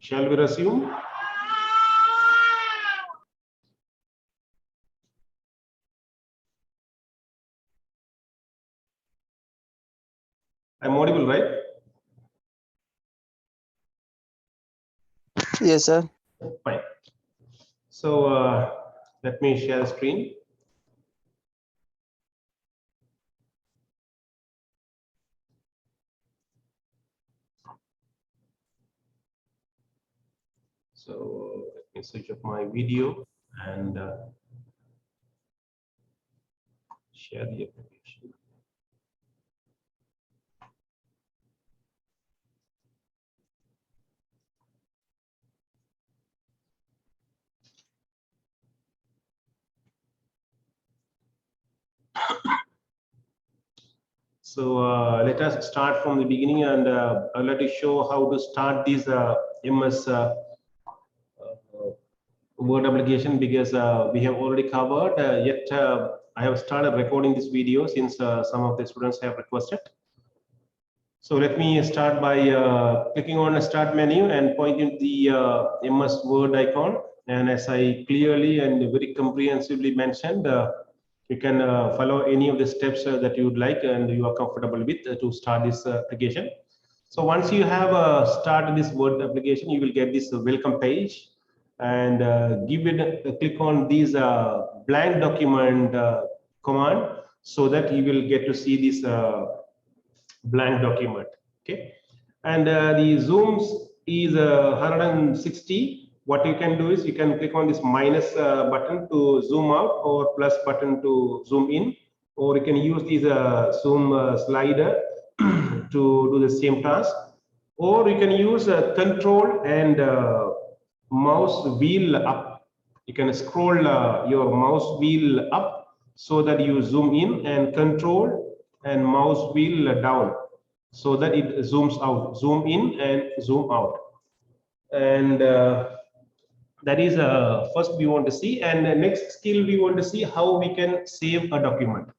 Shall we resume? I'm audible, right? Yes, sir. Fine. So let me share the screen. So let me switch off my video and share the application. So let us start from the beginning, and I'd like to show how to start this MS Word application, because we have already covered, yet I have started recording this video since some of the students have requested. So let me start by clicking on a start menu and pointing the MS Word icon. And as I clearly and very comprehensively mentioned, you can follow any of the steps that you would like and you are comfortable with to start this application. So once you have started this Word application, you will get this welcome page, and give it a click on this blank document command, so that you will get to see this blank document. Okay, and the zooms is 160. What you can do is you can click on this minus button to zoom out, or plus button to zoom in, or you can use this zoom slider to do the same task, or you can use control and mouse wheel up. You can scroll your mouse wheel up so that you zoom in, and control and mouse wheel down so that it zooms out, zoom in and zoom out. And that is first we want to see. And the next skill we want to see how we can save a document.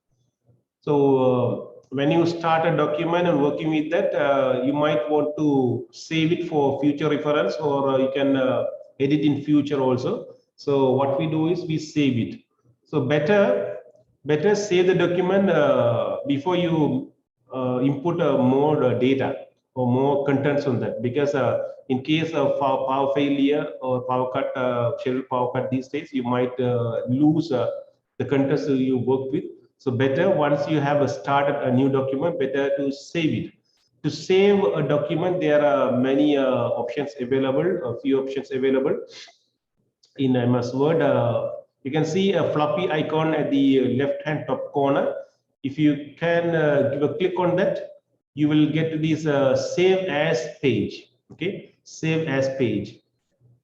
So when you start a document and working with that, you might want to save it for future reference, or you can edit in future also. So what we do is we save it. So better save the document before you input more data or more contents on that, because in case of power failure or power cut, scheduled power cut these days, you might lose the contents you worked with. So better, once you have started a new document, better to save it. To save a document, there are many options available, a few options available in MS Word. You can see a floppy icon at the left-hand top corner. If you can give a click on that, you will get to this save as page. Okay, save as page.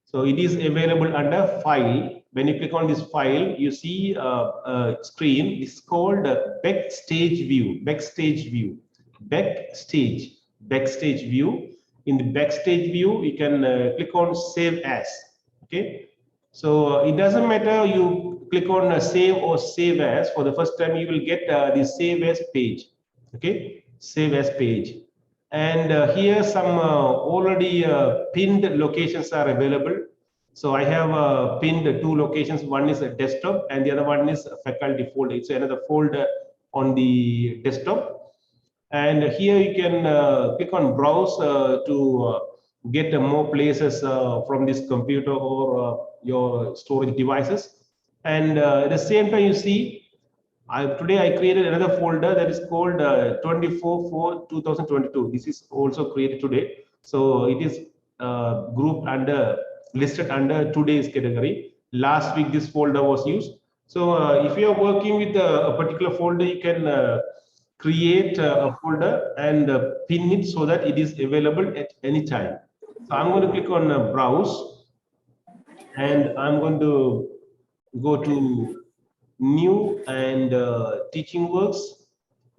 So it is available under file. When you click on this file, you see a screen. It's called backstage view. Backstage view. Backstage view. In the backstage view, you can click on save as. Okay. So it doesn't matter you click on save or save as. For the first time, you will get the save as page. Okay, save as page. And here some already pinned locations are available. So I have pinned two locations. One is a desktop and the other one is a faculty folder. It's another folder on the desktop. And here you can click on browse to get more places from this computer or your storage devices. And at the same time, you see, today I created another folder that is called 24/4/2022. This is also created today. So it is grouped under, listed under today's category. Last week, this folder was used. So if you are working with a particular folder, you can create a folder and pin it so that it is available at any time. So I'm going to click on browse, and I'm going to go to new and teaching works,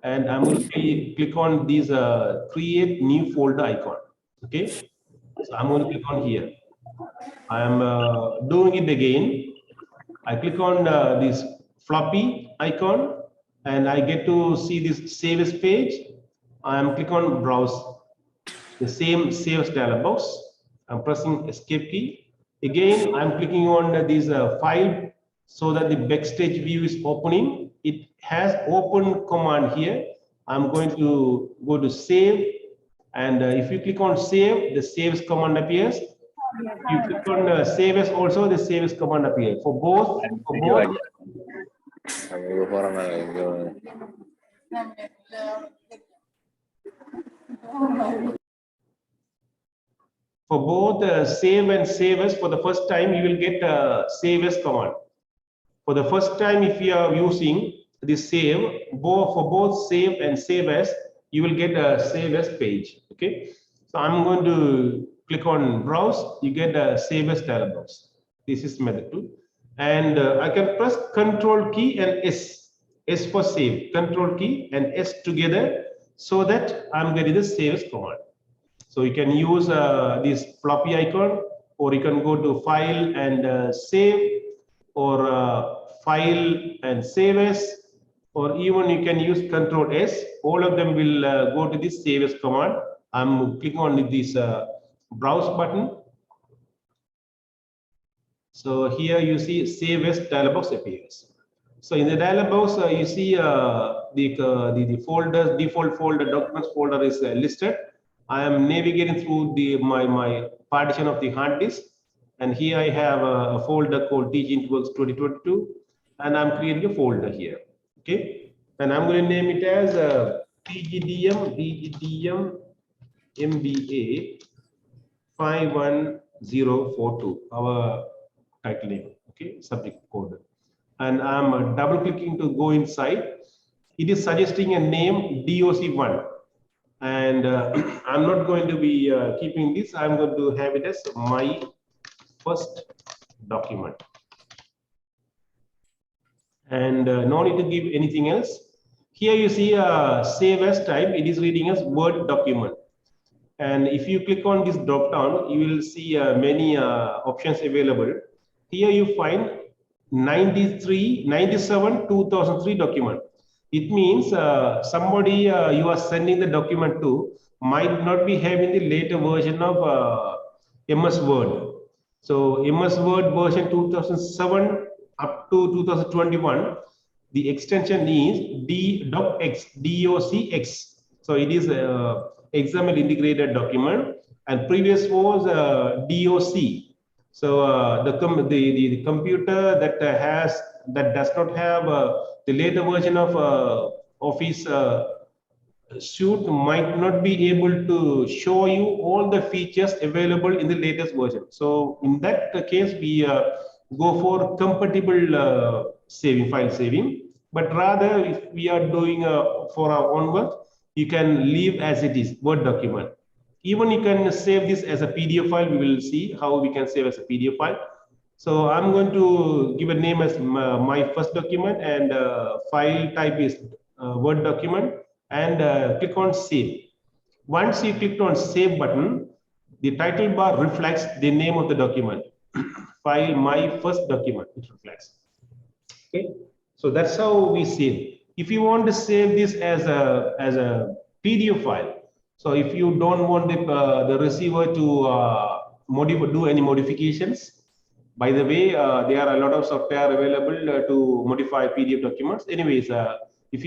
and I'm going to click on this create new folder icon. Okay, so I'm going to click on here. I'm doing it again. I click on this floppy icon, and I get to see this save as page. I'm click on browse, the same saves dialog box. I'm pressing escape key. Again, I'm clicking on this file so that the backstage view is opening. It has open command here. I'm going to go to save, and if you click on save, the saves command appears. You click on save as also, the save as command appears. For both, save and save as, for the first time you will get save as command. For the first time, if you are using this save, for both save and save as, you will get a save as page. Okay, so I'm going to click on browse. You get a save as dialog box. This is method 2, and I can press Control key and S for save, Control key and S together, so that I'm getting the save as command. So you can use this floppy icon, or you can go to file and save, or file and save as, or even you can use Control S. All of them will go to this save as command. I'm clicking on this browse button. So here you see save as dialog box appears. So in the dialog box, you see the folders, default folder, documents folder is listed. I am navigating through my partition of the hard disk, and here I have a folder called TGIntworks 2022, and I'm creating a folder here. Okay, and I'm going to name it as PGDM MBA 51042, our title name. Okay, subject code, and I'm double clicking to go inside. It is suggesting a name DOC1, and I'm not going to be keeping this. I'm going to have it as my first document, and no need to give anything else. Here you see save as type. It is reading as Word document, and if you click on this drop down, you will see many options available. Here you find 97 2003 document. It means somebody you are sending the document to might not be having the later version of MS Word. So MS Word version 2007 up to 2021, the extension is docx, DOCX. So it is XML integrated document, and previous was DOC. So the computer that does not have the later version of Office suite might not be able to show you all the features available in the latest version. So in that case, we go for compatible file saving. But rather, if we are doing for our own work, you can leave as it is, Word document. Even you can save this as a PDF file. We will see how we can save as a PDF file. So I'm going to give a name as my first document, and file type is Word document, and click on save. Once you click on save button, the title bar reflects the name of the document. File my first document, it reflects. Okay, so that's how we save. If you want to save this as a PDF file, so if you don't want the receiver to do any modifications, by the way, there are a lot of software available to modify PDF documents. Anyways, if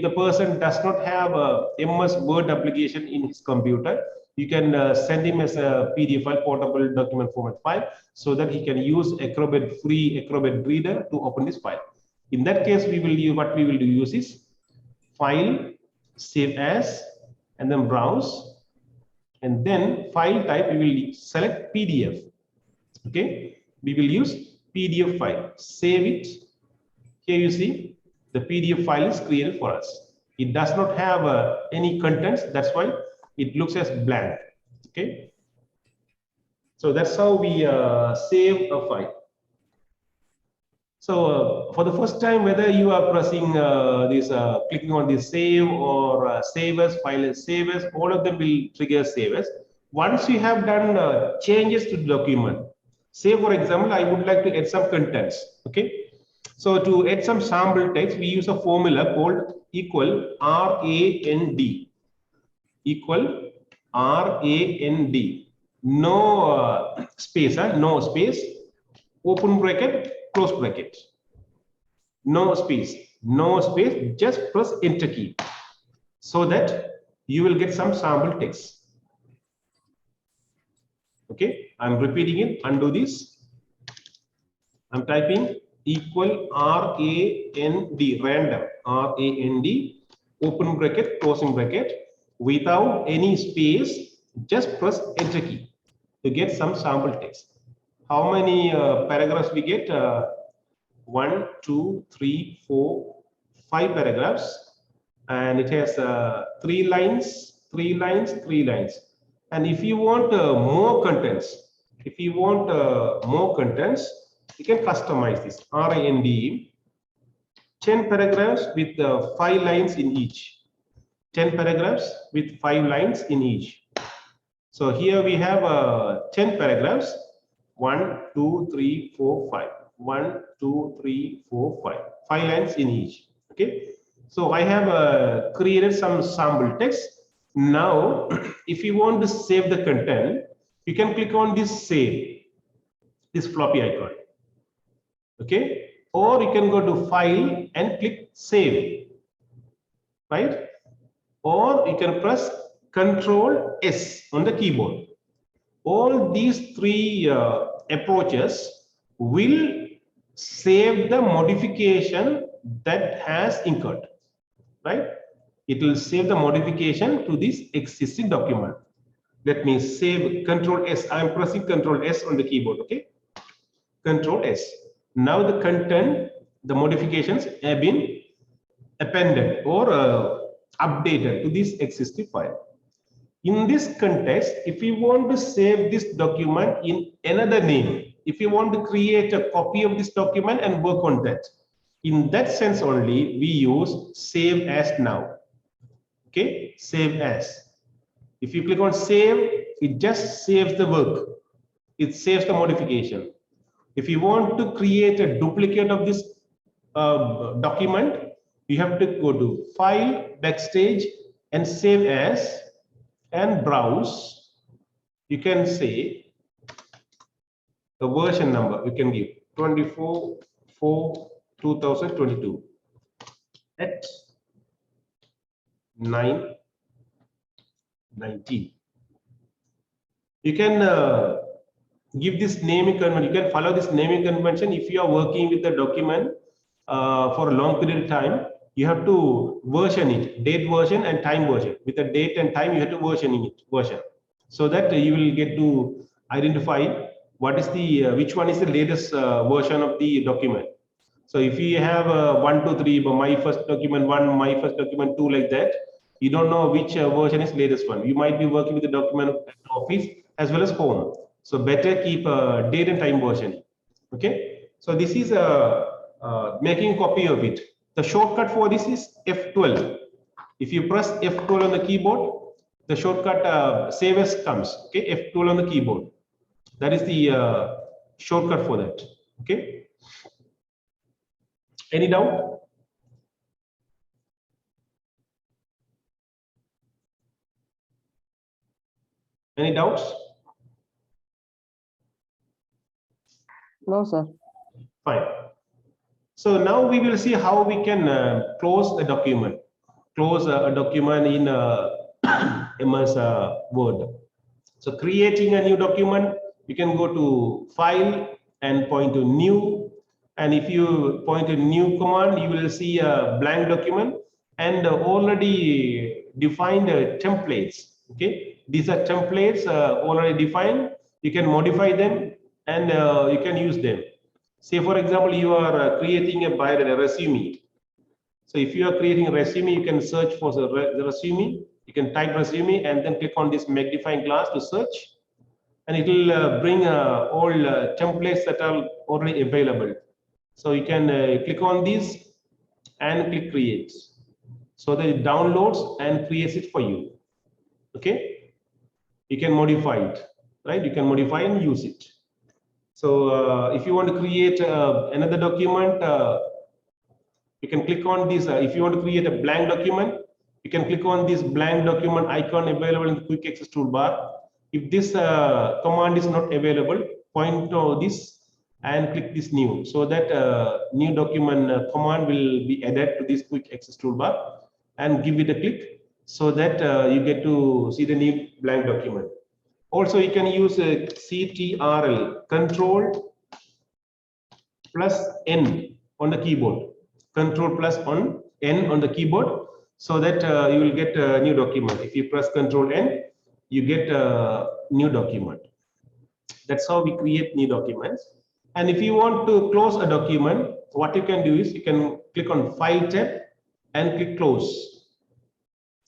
the person does not have a MS Word application in his computer, you can send him as a PDF file, portable document format file, so that he can use free Acrobat Reader to open this file. In that case, we will use is file, save as, and then browse, and then file type we will select PDF. Okay, we will use PDF file, save it. Here you see the PDF file is created for us. It does not have any contents, that's why it looks as blank. Okay, so that's how we save a file. So for the first time, whether you are pressing clicking on the save or save as, file as, save as, all of them will trigger save as. Once you have done changes to the document, say for example, I would like to add some contents. Okay, so to add some sample text, we use a formula called equal RAND, equal RAND. no space, no space, open bracket, close bracket. No space, no space, just press enter key so that you will get some sample text. Okay, I'm repeating it, undo this. I'm typing equal RAND, random, RAND, open bracket, closing bracket, without any space, just press enter key to get some sample text. How many paragraphs we get? 1, 2, 3, 4, 5 paragraphs, and it has 3 lines, 3 lines, 3 lines. And if you want more contents, you can customize this. RAND, 10 paragraphs with 5 lines in each. 10 paragraphs with 5 lines in each. So here we have 10 paragraphs. 1, 2, 3, 4, 5. 1, 2, 3, 4, 5. 5 lines in each. Okay. So I have created some sample text. Now, if you want to save the content, you can click on this save, this floppy icon. Okay. Or you can go to file and click save. Right. Or you can press Control S on the keyboard. All these 3 approaches will save the modification that has incurred, right? It will save the modification to this existing document. Let me save Control S. I'm pressing Control S on the keyboard, okay? Control S. Now the content, the modifications have been appended or updated to this existing file. In this context, if you want to save this document in another name, if you want to create a copy of this document and work on that, in that sense only, we use save as now. Okay, save as. If you click on save, it just saves the work. It saves the modification. If you want to create a duplicate of this document, you have to go to File, Backstage, and Save As, and browse. You can say the version number. You can give 24/4/2022 at 9:19. You can give this naming convention. You can follow this naming convention if you are working with the document for a long period of time. You have to version it, date version and time version. With the date and time, you have to version, so that you will get to identify what is the which one is the latest version of the document. So if you have 1, 2, 3, my first document 1, my first document 2, like that, you don't know which version is latest one. You might be working with the document at office as well as home. So better keep date and time version. Okay. So this is making a copy of it. The shortcut for this is F12. If you press F12 on the keyboard, the shortcut save as comes. Okay, F12 on the keyboard. That is the shortcut for that. Okay. Any doubt? Any doubts? No, sir. Fine. So now we will see how we can close a document. Close a document in MS Word. So creating a new document, you can go to File and point to New. And if you point to New command, you will see a blank document and already defined templates. Okay, these are templates already defined. You can modify them and you can use them. Say, for example, you are creating a resume. So if you are creating a resume, you can search for the resume. You can type resume and then click on this magnifying glass to search. And it will bring all templates that are already available. So you can click on this and click create. So that it downloads and creates it for you. Okay. You can modify it, right? You can modify and use it. So if you want to create another document, you can click on this. If you want to create a blank document, you can click on this blank document icon available in the quick access toolbar. If this command is not available, point to this and click this new, so that new document command will be added to this quick access toolbar, and give it a click, so that you get to see the new blank document. Also, you can use CTRL Control plus N on the keyboard, Control plus N on the keyboard, so that you will get a new document. If you press Control N, you get a new document. That's how we create new documents. And if you want to close a document, what you can do is you can click on File tab and click Close.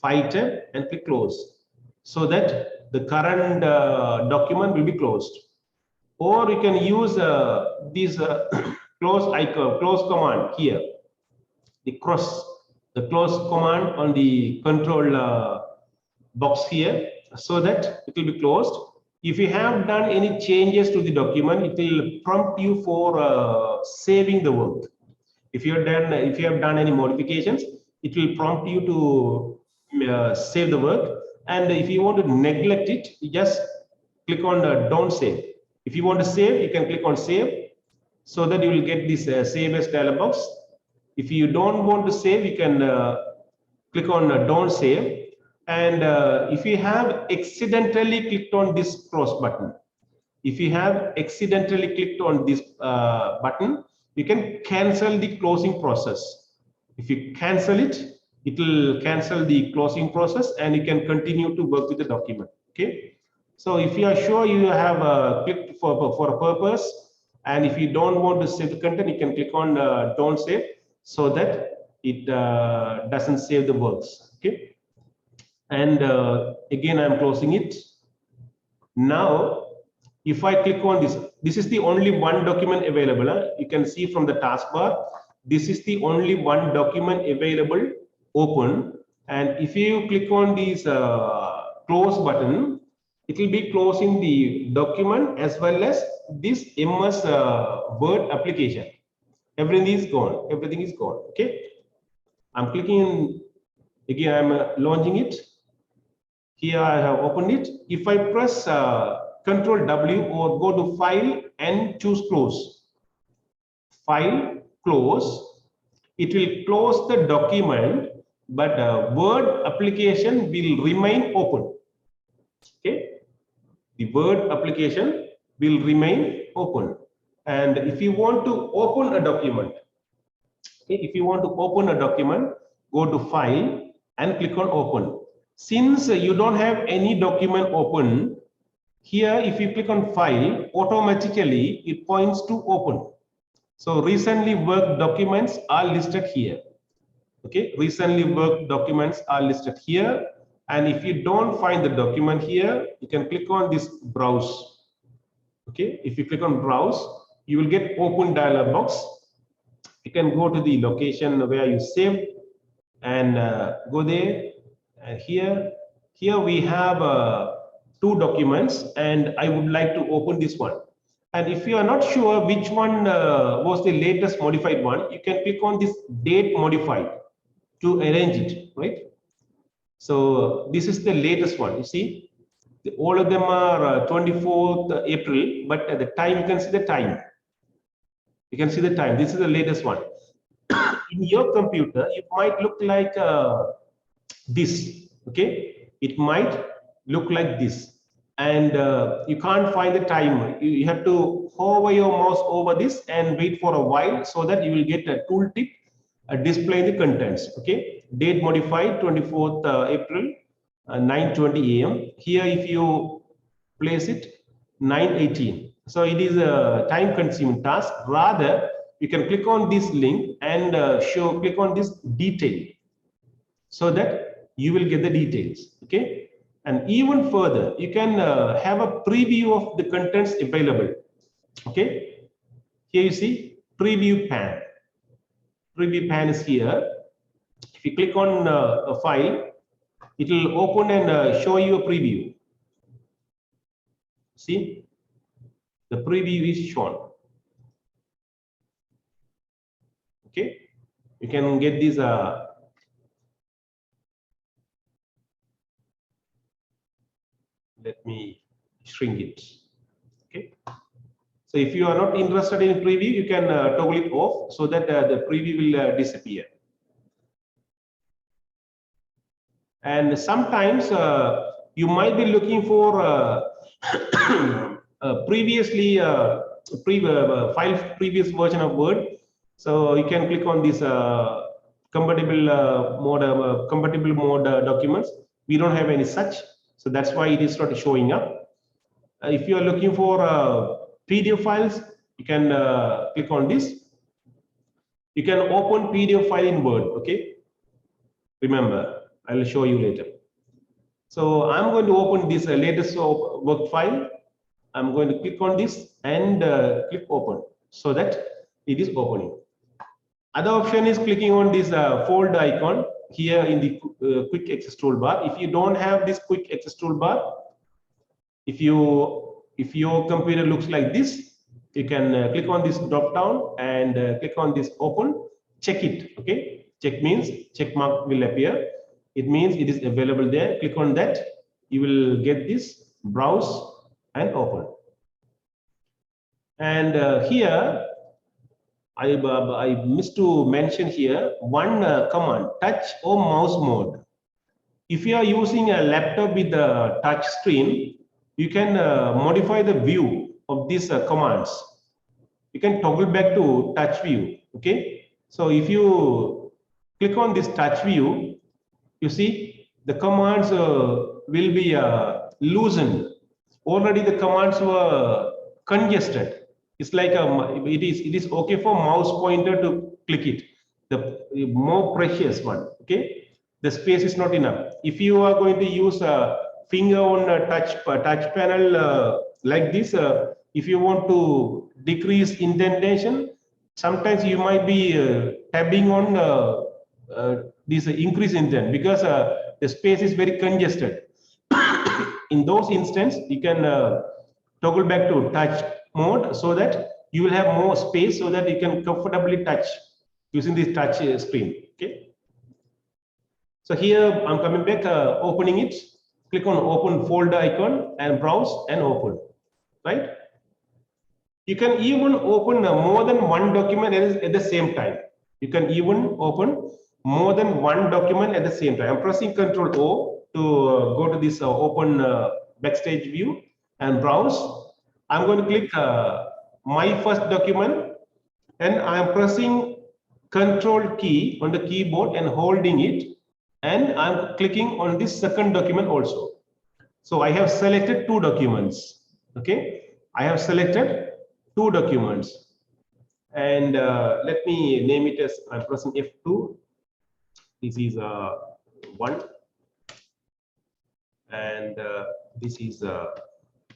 File tab and click Close, so that the current document will be closed. Or you can use this close icon, close command here, the close command on the control box here, so that it will be closed. If you have done any changes to the document, it will prompt you for saving the work. If you have done any modifications, it will prompt you to save the work. And if you want to neglect it, you just click on don't save. If you want to save, you can click on save, so that you will get this save as dialog box. If you don't want to save, you can click on don't save. And if you have accidentally clicked on this close button, if you have accidentally clicked on this button, you can cancel the closing process. If you cancel it, it will cancel the closing process, and you can continue to work with the document. Okay. So if you are sure you have clicked for a purpose, and if you don't want to save the content, you can click on don't save, so that it doesn't save the works. Okay. And again, I'm closing it. Now, if I click on this is the only one document available. You can see from the taskbar, this is the only one document available, open. And if you click on this close button, it will be closing the document as well as this MS Word application. Everything is gone. Everything is gone. Okay. I'm clicking again. I'm launching it. Here I have opened it. If I press Control W or go to File and choose Close, File, Close, it will close the document, but Word application will remain open. Okay, the Word application will remain open. And if you want to open a document, okay, if you want to open a document, go to File and click on Open. Since you don't have any document open, here if you click on File, automatically it points to Open. So recently worked documents are listed here. Okay, recently worked documents are listed here. And if you don't find the document here, you can click on this Browse. Okay, if you click on Browse, you will get Open dialog box. You can go to the location where you saved and go there. And here we have two documents, and I would like to open this one. And if you are not sure which one was the latest modified one, you can click on this date modified to arrange it, right? So this is the latest one. You see, all of them are 24th April, but at the time you can see the time. You can see the time. This is the latest one. In your computer, it might look like this. Okay, it might look like this, and you can't find the time. You have to hover your mouse over this and wait for a while, so that you will get a tooltip displaying the contents. Okay, date modified 24th April 9:20 a.m. Here, if you place it 9:18, so it is a time-consuming task. Rather, you can click on this link and click on this detail, so that you will get the details. Okay, and even further, you can have a preview of the contents available. Okay, here you see preview pane. Preview pane is here. If you click on a file, it will open and show you a preview. See, the preview is shown. Okay, you can get these. Let me shrink it. Okay. So if you are not interested in preview, you can toggle it off so that the preview will disappear. And sometimes you might be looking for previously file previous version of Word. So you can click on this compatible mode documents. We don't have any such, so that's why it is not showing up. If you are looking for PDF files, you can click on this. You can open PDF file in Word. Okay, remember, I will show you later. So I'm going to open this latest work file. I'm going to click on this and click open so that it is opening. Other option is clicking on this fold icon here in the quick access toolbar. If you don't have this quick access toolbar, if your computer looks like this, you can click on this drop down and click on this open. Check it. Okay, check means check mark will appear. It means it is available there. Click on that. You will get this, browse and open. And here I missed to mention here one command, touch or mouse mode. If you are using a laptop with a touch screen, you can modify the view of these commands. You can toggle back to touch view. Okay, so if you click on this touch view, you see the commands will be loosened. Already the commands were congested. It's like it is okay for mouse pointer to click it, the more precious one. Okay, the space is not enough. If you are going to use a finger on a touch panel like this, if you want to decrease indentation, sometimes you might be tabbing on this increase indent because the space is very congested. In those instances, you can toggle back to touch mode so that you will have more space so that you can comfortably touch using this touch screen. Okay. So here I'm coming back, opening it. Click on open folder icon and browse and open. Right. You can even open more than one document at the same time. You can even open more than one document at the same time. I'm pressing Ctrl O to go to this open backstage view and browse. I'm going to click my first document and I'm pressing Control key on the keyboard and holding it, and I'm clicking on this second document also. So I have selected two documents. Okay, I have selected two documents, and let me name it as I'm pressing F2. This is 1 and this is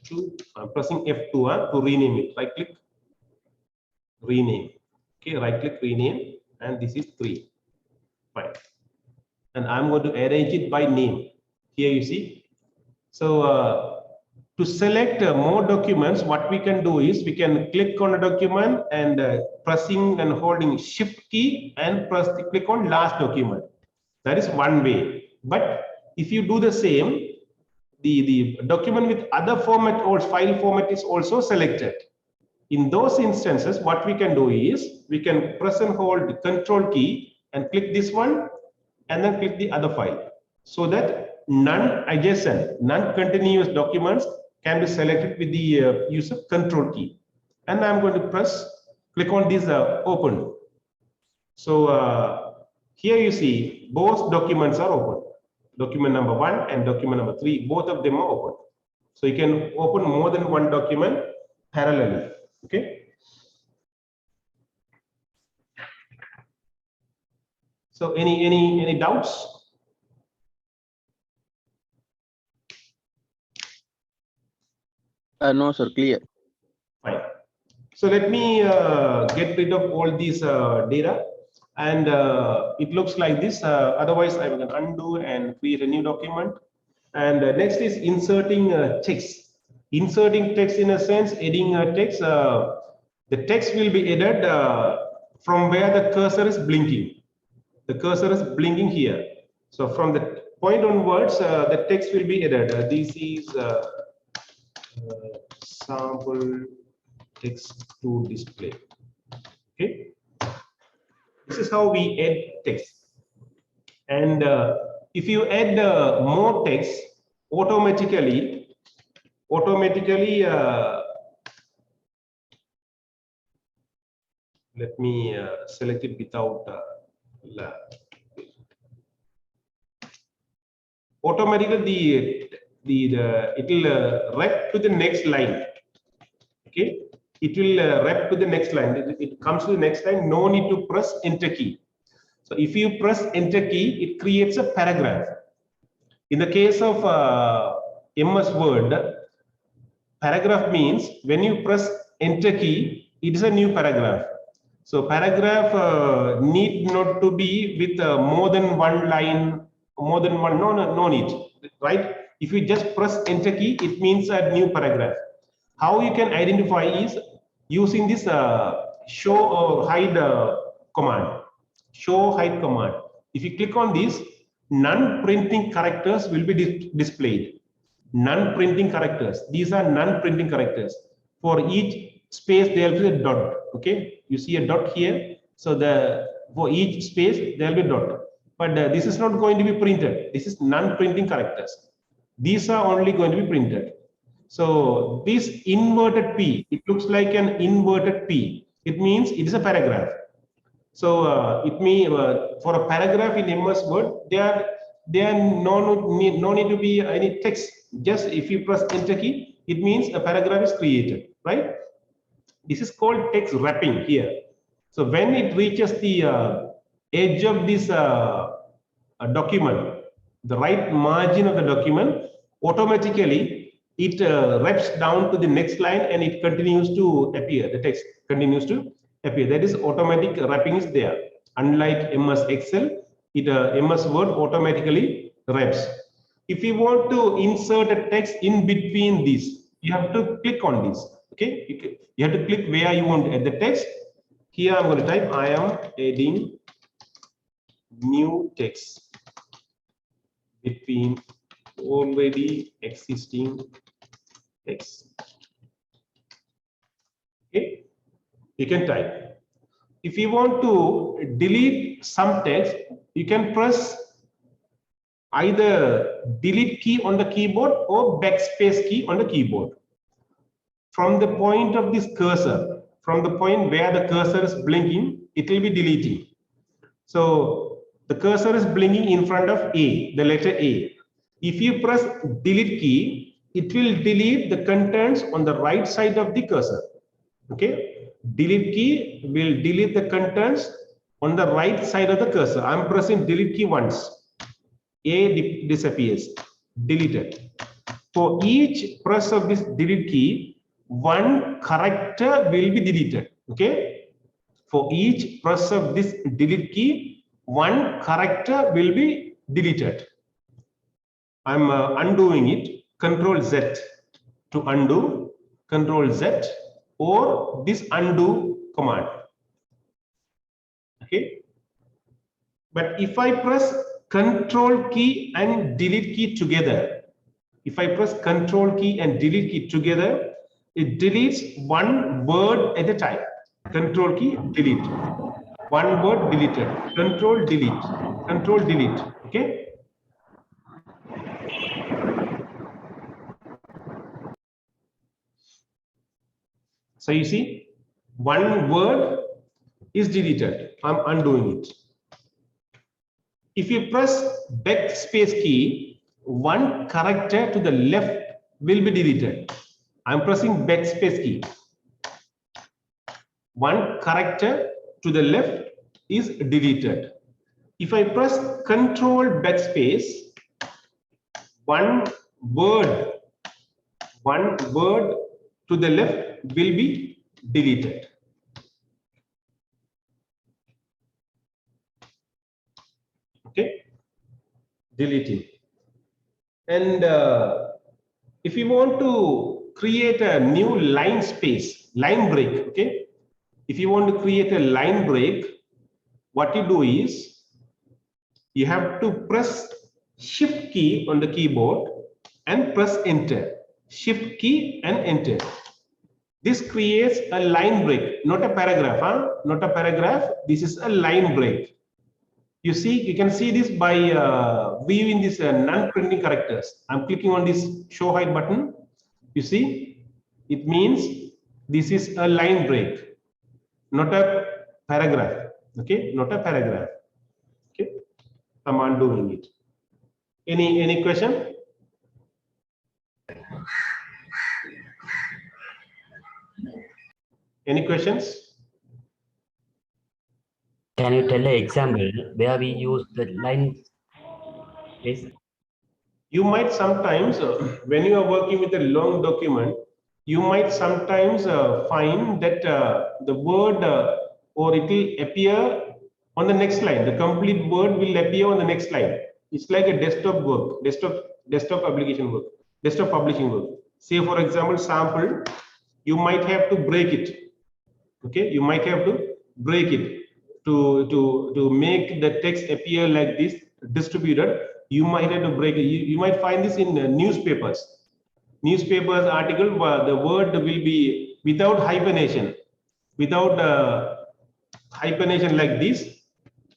2. I'm pressing F2 to rename it. Right click, rename. Okay, right click, rename, and this is 3. Fine. And I'm going to arrange it by name. Here you see. So to select more documents, what we can do is we can click on a document and pressing and holding Shift key and click on last document. That is one way. But if you do the same, the document with other format or file format is also selected. In those instances, what we can do is we can press and hold the Control key and click this one and then click the other file so that non-adjacent, non-continuous documents can be selected with the use of Control key. And I'm going to click on this open. So here you see both documents are open. Document number 1 and document number 3, both of them are open. So you can open more than one document parallelly. Okay. So any doubts? No, sir, clear. Fine. So let me get rid of all these data, and it looks like this. Otherwise, I will undo and create a new document. And next is inserting text. Inserting text in a sense, adding text. The text will be added from where the cursor is blinking. The cursor is blinking here. So from the point onwards, the text will be added. This is sample text to display. Okay, this is how we add text. And if you add more text, automatically let me select it without lab. Automatically it will rep to the next line. Okay, it will rep to the next line. It comes to the next line. No need to press enter key. So if you press enter key, it creates a paragraph. In the case of MS Word, paragraph means when you press enter key, it is a new paragraph. So paragraph need not to be with more than one line, more than one, no need, right? If you just press enter key, it means a new paragraph. How you can identify is using this show or hide command. Show hide command. If you click on this, non-printing characters will be displayed. Non-printing characters. These are non-printing characters. For each space, there will be a dot. Okay, you see a dot here. So for each space, there will be a dot. But this is not going to be printed. This is non-printing characters. These are only going to be printed. So this inverted P, it looks like an inverted P. It means it is a paragraph. So it means for a paragraph in MS Word, there no need to be any text. Just if you press enter key, it means a paragraph is created, right? This is called text wrapping here. So when it reaches the edge of this document, the right margin of the document, automatically it wraps down to the next line and it continues to appear. The text continues to appear. That is automatic wrapping is there. Unlike MS Excel, MS Word automatically wraps. If you want to insert a text in between these, you have to click on this. Okay, you have to click where you want to add the text. Here I'm going to type I am adding new text between already existing text. Okay, you can type. If you want to delete some text, you can press either delete key on the keyboard or backspace key on the keyboard. From the point of this cursor, from the point where the cursor is blinking, it will be deleting. So the cursor is blinking in front of A, the letter A. If you press delete key, it will delete the contents on the right side of the cursor. Okay, delete key will delete the contents on the right side of the cursor. I'm pressing delete key once. A disappears, deleted. For each press of this delete key, one character will be deleted. Okay, for each press of this delete key, one character will be deleted. I'm undoing it. Control Z to undo, Control Z, or this undo command. Okay, but if I press Control key and delete key together, if I press Control key and delete key together, it deletes one word at a time. Control key, delete. One word deleted. Control delete. Control delete. Okay. So you see, one word is deleted. I'm undoing it. If you press backspace key, one character to the left will be deleted. I'm pressing backspace key. One character to the left is deleted. If I press Control backspace, one word to the left will be deleted. Okay, deleting. And if you want to create a new line space, line break, okay, if you want to create a line break, what you do is you have to press Shift key on the keyboard and press enter. shift key and enter. This creates a line break, not a paragraph, not a paragraph. This is a line break. You see, you can see this by viewing this non-printing characters. I'm clicking on this show height button. You see, it means this is a line break, not a paragraph. Okay, not a paragraph. Okay, I'm undoing it. Any question? Any questions? Can you tell an example where we use the line space? You might sometimes, when you are working with a long document, you might sometimes find that the word or it will appear on the next line. The complete word will appear on the next line. It's like a desktop work, desktop application work, desktop publishing work. Say for example, sample, you might have to break it. Okay, you might have to break it to make the text appear like this distributed. You might have to break it. You might find this in newspapers article where the word will be without hyphenation, without hyphenation like this.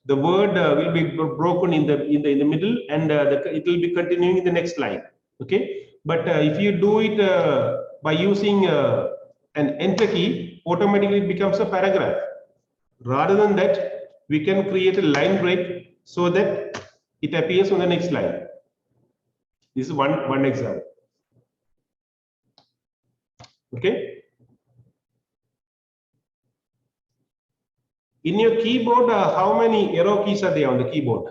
The word will be broken in the middle, and it will be continuing in the next line. Okay, but if you do it by using an enter key, automatically it becomes a paragraph. Rather than that, we can create a line break so that it appears on the next line. This is one example. Okay. In your keyboard, how many arrow keys are there on the keyboard?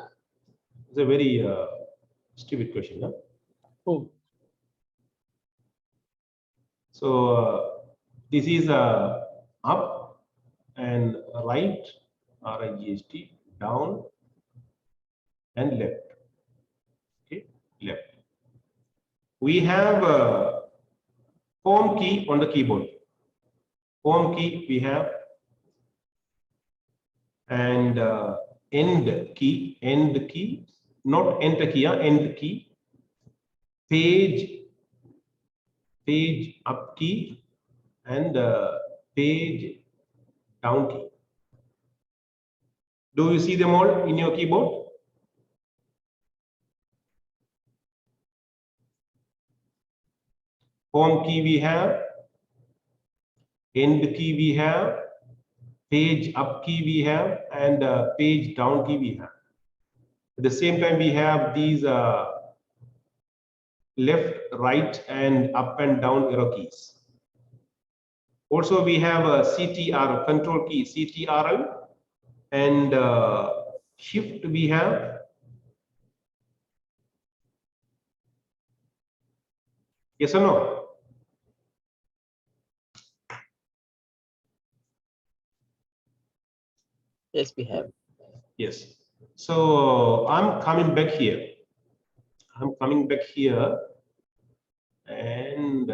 It's a very stupid question. Huh? Oh. So this is up and right, RIGST, down and left. Okay, left. We have home key on the keyboard. Home key we have, and end key, not enter key, end key. Page up key and page down key. Do you see them all in your keyboard? Home key we have, end key we have, page up key we have, and page down key we have. At the same time, we have these left, right, and up and down arrow keys. Also, we have a CTRL, control key, CTRL, and shift we have. Yes or no? Yes, we have. Yes. So I'm coming back here. I'm coming back here, and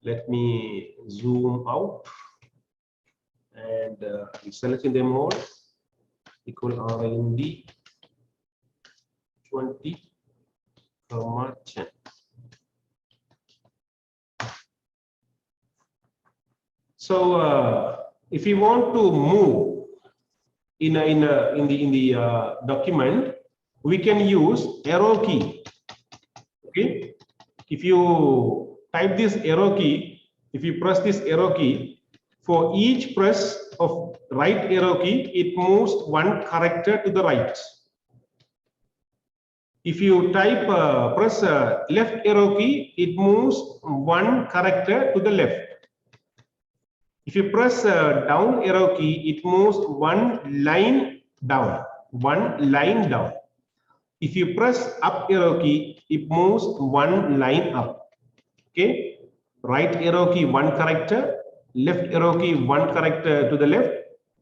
let me zoom out and I'm selecting them all. Equal RIND 20, 10. So if you want to move in the document, we can use arrow key. Okay, if you type this arrow key, if you press this arrow key, for each press of right arrow key, it moves one character to the right. If you type press left arrow key, it moves one character to the left. If you press down arrow key, it moves one line down, If you press up arrow key, it moves one line up. Okay, right arrow key one character, left arrow key one character to the left,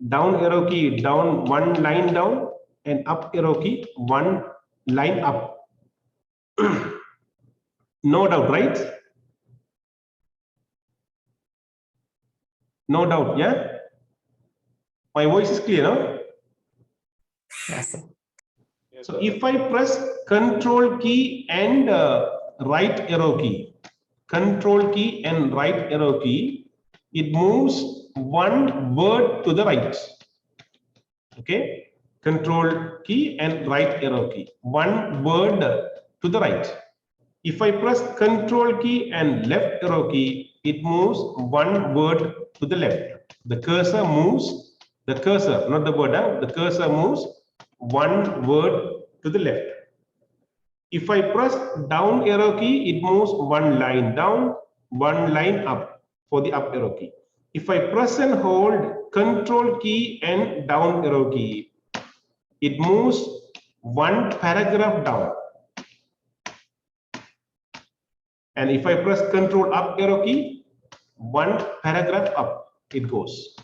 down arrow key down one line down, and up arrow key one line up. No doubt, right? No doubt, yeah? My voice is clear, no? Yes, sir. So if I press control key and right arrow key, control key and right arrow key, it moves one word to the right. Okay, control key and right arrow key, one word to the right. If I press control key and left arrow key, it moves one word to the left. The cursor moves, the cursor, not the word, the cursor moves one word to the left. If I press down arrow key, it moves one line down, one line up for the up arrow key. If I press and hold control key and down arrow key, it moves one paragraph down. And if I press control up arrow key, one paragraph up it goes.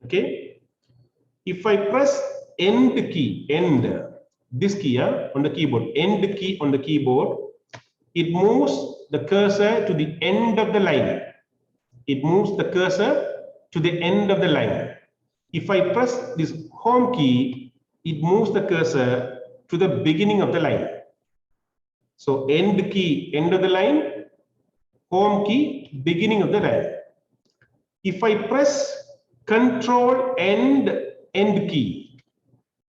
Okay. If I press end key, end, this key on the keyboard, end key on the keyboard, it moves the cursor to the end of the line. It moves the cursor to the end of the line. If I press this home key, it moves the cursor to the beginning of the line. So end key, end of the line, home key, beginning of the line. If I press control and end key,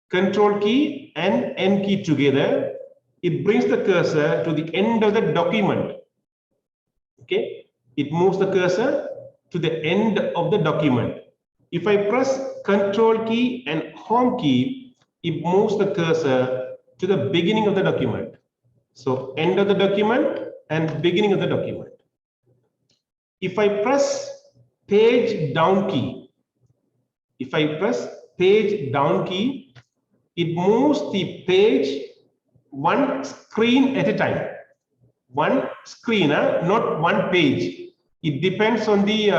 control key and end key together, it brings the cursor to the end of the document. Okay, it moves the cursor to the end of the document. If I press control key and home key, it moves the cursor to the beginning of the document. So end of the document and beginning of the document. If I press page down key, if I press page down key, it moves the page one screen at a time. One screen, not one page. It depends on the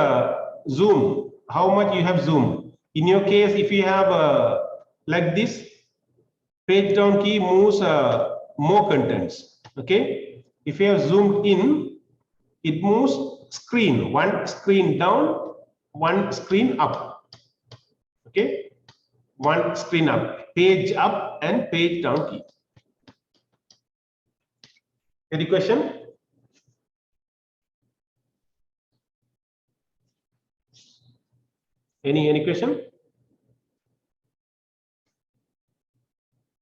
zoom, how much you have zoom. In your case, if you have like this, page down key moves more contents. Okay, if you have zoomed in, it moves screen, one screen down, one screen up. Okay, one screen up, page up and page down key. Any question? Any question?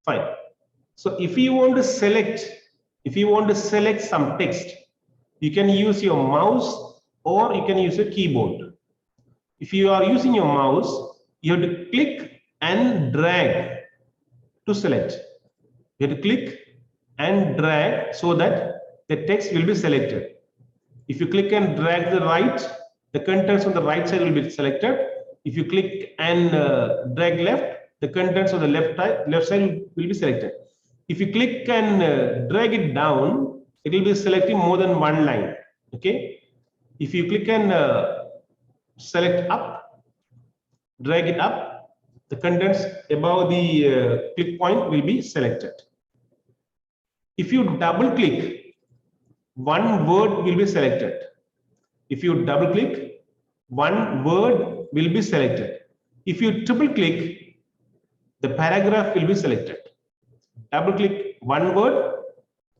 Fine. So if you want to select some text, you can use your mouse or you can use a keyboard. If you are using your mouse, you have to click and drag to select. You have to click and drag so that the text will be selected. If you click and drag the right, the contents on the right side will be selected. If you click and drag left, the contents on the left side will be selected. If you click and drag it down, it will be selecting more than one line. Okay. If you click and select up, drag it up, the contents above the click point will be selected. If you double click, one word will be selected. If you double click, one word will be selected. If you triple click, the paragraph will be selected. Double click one word,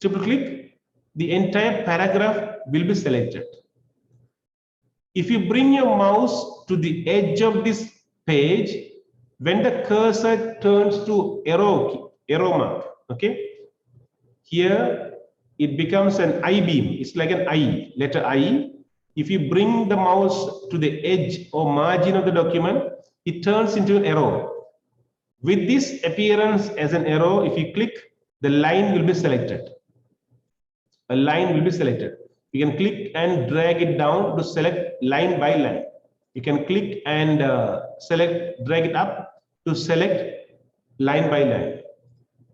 triple click, the entire paragraph will be selected. If you bring your mouse to the edge of this page, when the cursor turns to arrow mark, okay, here it becomes an I beam. It's like an I, letter I. If you bring the mouse to the edge or margin of the document, it turns into an arrow. With this appearance as an arrow, if you click, the line will be selected. A line will be selected. You can click and drag it down to select line by line. You can click and drag it up to select line by line.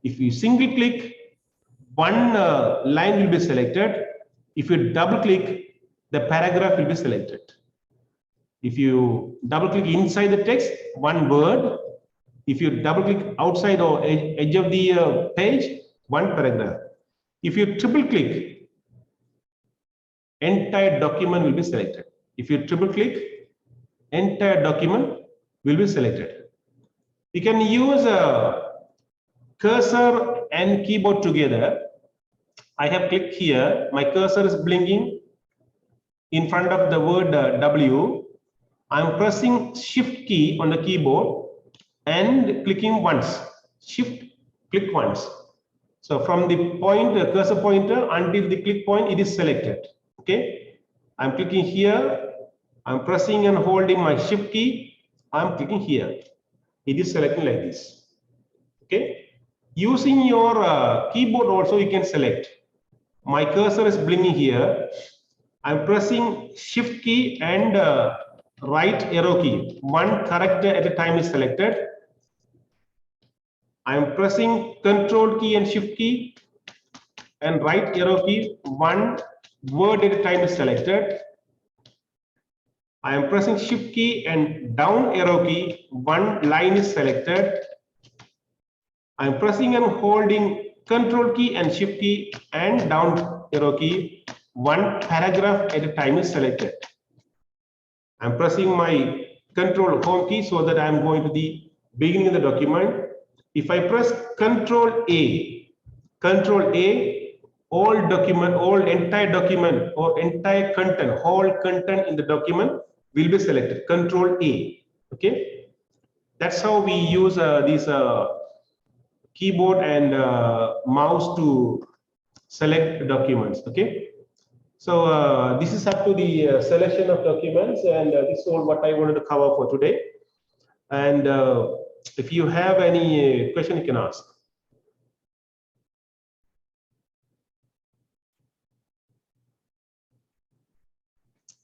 If you single click, one line will be selected. If you double click, the paragraph will be selected. If you double click inside the text, one word. If you double click outside or edge of the page, one paragraph. If you triple click, entire document will be selected. If you triple click, entire document will be selected. You can use a cursor and keyboard together. I have clicked here. My cursor is blinking in front of the word W. I'm pressing Shift key on the keyboard and clicking once. Shift, click once. So from the cursor pointer until the click point, it is selected. Okay. I'm clicking here. I'm pressing and holding my Shift key. I'm clicking here. It is selecting like this. Okay. Using your keyboard also you can select. My cursor is blinking here. I'm pressing Shift key and right arrow key. One character at a time is selected. I'm pressing Control key and Shift key and right arrow key. One word at a time is selected. I am pressing Shift key and down arrow key. One line is selected. I am pressing and holding Control key and Shift key and down arrow key. One paragraph at a time is selected. I'm pressing my Control Home key so that I'm going to the beginning of the document. If I press Control A, all entire document or entire content, whole content in the document will be selected. Control A. Okay, that's how we use these keyboard and mouse to select documents. Okay. So this is up to the selection of documents, and this is all what I wanted to cover for today. And if you have any question, you can ask.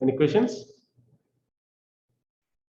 Any questions?